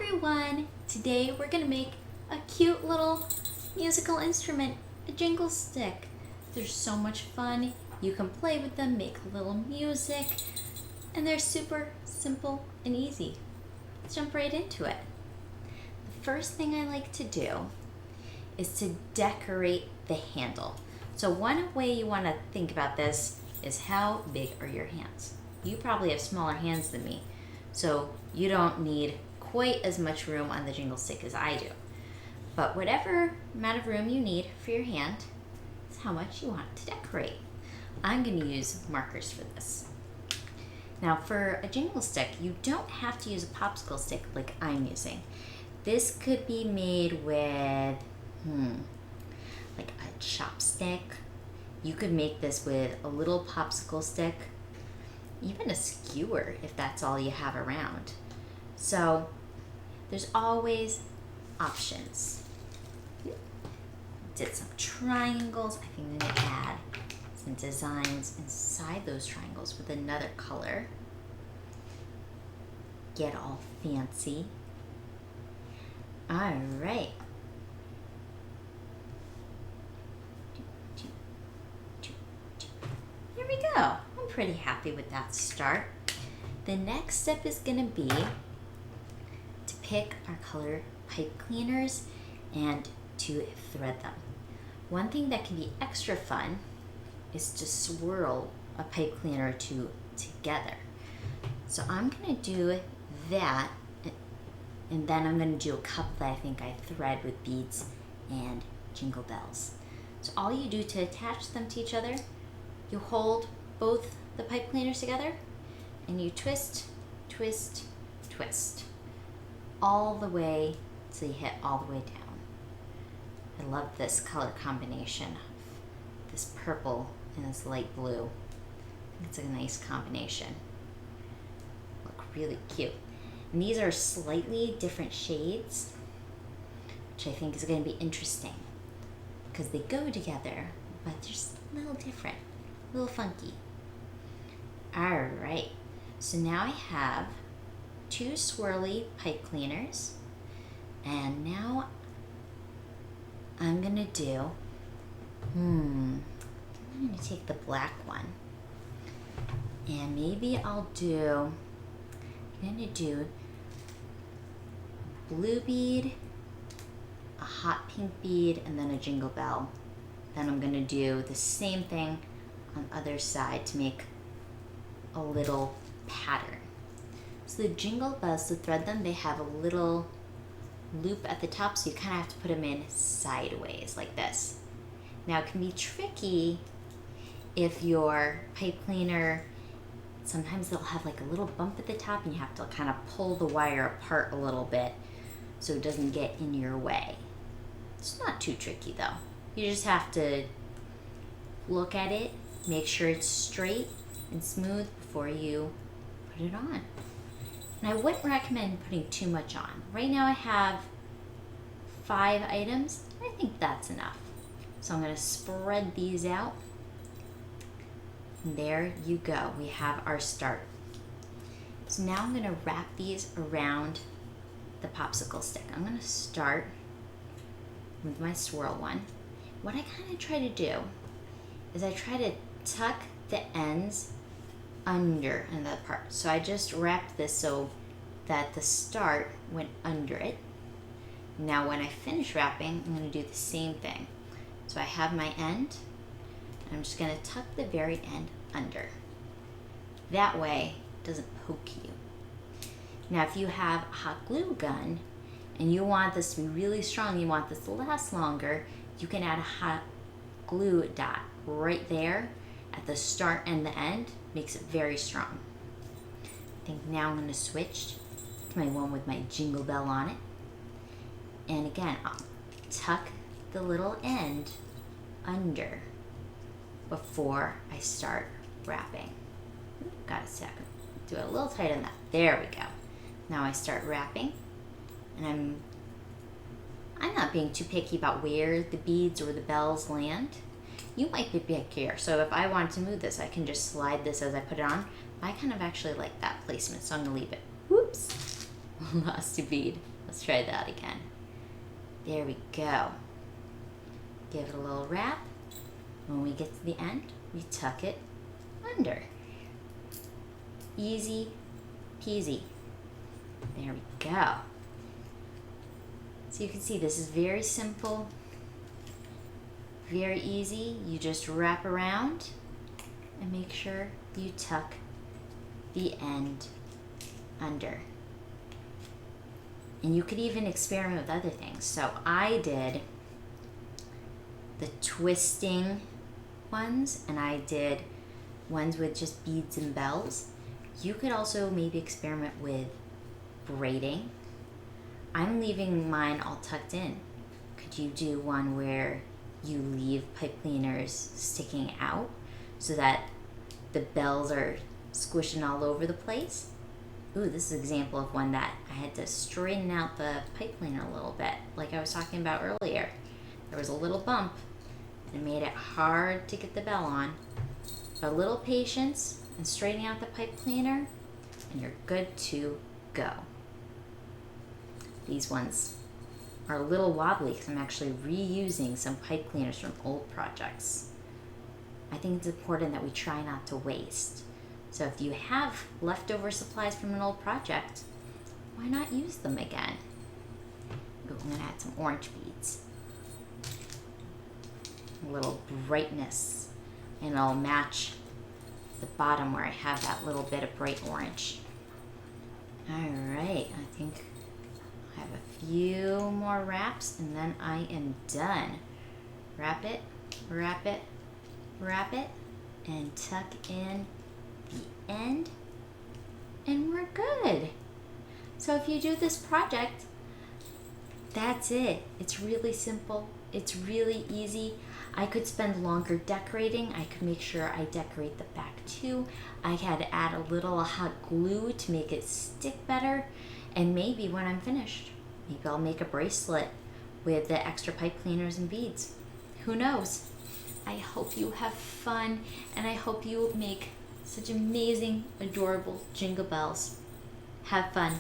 everyone! Today we're gonna make a cute little musical instrument, a jingle stick. They're so much fun. You can play with them, make a little music, and they're super simple and easy. Let's jump right into it. The first thing I like to do is to decorate the handle. So one way you want to think about this is how big are your hands? You probably have smaller hands than me, so you don't need quite as much room on the jingle stick as I do. But whatever amount of room you need for your hand is how much you want to decorate. I'm going to use markers for this. Now for a jingle stick, you don't have to use a popsicle stick like I'm using. This could be made with, like a chopstick. You could make this with a little popsicle stick, even a skewer if that's all you have around. So there's always options. Did some triangles. I think I'm going to add some designs inside those triangles with another color. Get all fancy. All right. Here we go. I'm pretty happy with that start. The next step is going to be to pick our color pipe cleaners and to thread them. One thing that can be extra fun is to swirl a pipe cleaner or two together. So I'm going to do that, and then I'm going to do a couple that I think I thread with beads and jingle bells. So all you do to attach them to each other, you hold both the pipe cleaners together and you twist, twist, twist all the way till you hit all the way down. I love this color combination of this purple and this light blue. I think it's a nice combination. Look really cute. And these are slightly different shades, which I think is going to be interesting because they go together, but they're just a little different, a little funky. All right, so now I have two swirly pipe cleaners, and now I'm gonna do, I'm gonna take the black one, and maybe I'm gonna do a blue bead, a hot pink bead, and then a jingle bell. Then I'm gonna do the same thing on the other side to make a little pattern. So the jingle bells, to thread them, they have a little loop at the top, so you kind of have to put them in sideways like this. Now it can be tricky if your pipe cleaner, sometimes they'll have like a little bump at the top and you have to kind of pull the wire apart a little bit so it doesn't get in your way. It's not too tricky though. You just have to look at it, make sure it's straight and smooth before you put it on. And I wouldn't recommend putting too much on. Right now I have 5 items. I think that's enough. So I'm going to spread these out. And there you go. We have our start. So now I'm going to wrap these around the popsicle stick. I'm going to start with my swirl one. What I kind of try to do is I try to tuck the ends under that part. So I just wrapped this so that the start went under it. Now when I finish wrapping, I'm going to do the same thing. So I have my end, and I'm just going to tuck the very end under. That way it doesn't poke you. Now if you have a hot glue gun and you want this to be really strong, you want this to last longer, you can add a hot glue dot right there at the start and the end. Makes it very strong. I think now I'm going to switch to my one with my jingle bell on it. And again, I'll tuck the little end under before I start wrapping. Got a second. Do it a little tight on that. There we go. Now I start wrapping, and I'm not being too picky about where the beads or the bells land. You might be pickier, so if I want to move this, I can just slide this as I put it on. I kind of actually like that placement, so I'm gonna leave it. Whoops. lost a bead. Let's try that again. There we go. Give it a little wrap. When we get to the end, we tuck it under. Easy peasy. There we go. So you can see this is very simple, very easy. You just wrap around and make sure you tuck the end under. And you could even experiment with other things. So I did the twisting ones, and I did ones with just beads and bells. You could also maybe experiment with braiding. I'm leaving mine all tucked in. Could you do one where you leave pipe cleaners sticking out so that the bells are squishing all over the place? Ooh, this is an example of one that I had to straighten out the pipe cleaner a little bit, like I was talking about earlier. There was a little bump, and it made it hard to get the bell on. But a little patience and straightening out the pipe cleaner, and you're good to go. These ones are a little wobbly because I'm actually reusing some pipe cleaners from old projects. I think it's important that we try not to waste. So if you have leftover supplies from an old project, why not use them again? Ooh, I'm gonna add some orange beads. A little brightness, and it'll match the bottom where I have that little bit of bright orange. All right, I think I have a few more wraps and then I am done. Wrap it, wrap it, wrap it, and tuck in the end, and we're good. So if you do this project, that's it. It's really simple. It's really easy. I could spend longer decorating. I could make sure I decorate the back too. I had to add a little hot glue to make it stick better. And maybe when I'm finished, maybe I'll make a bracelet with the extra pipe cleaners and beads. Who knows? I hope you have fun, and I hope you make such amazing, adorable jingle bells. Have fun.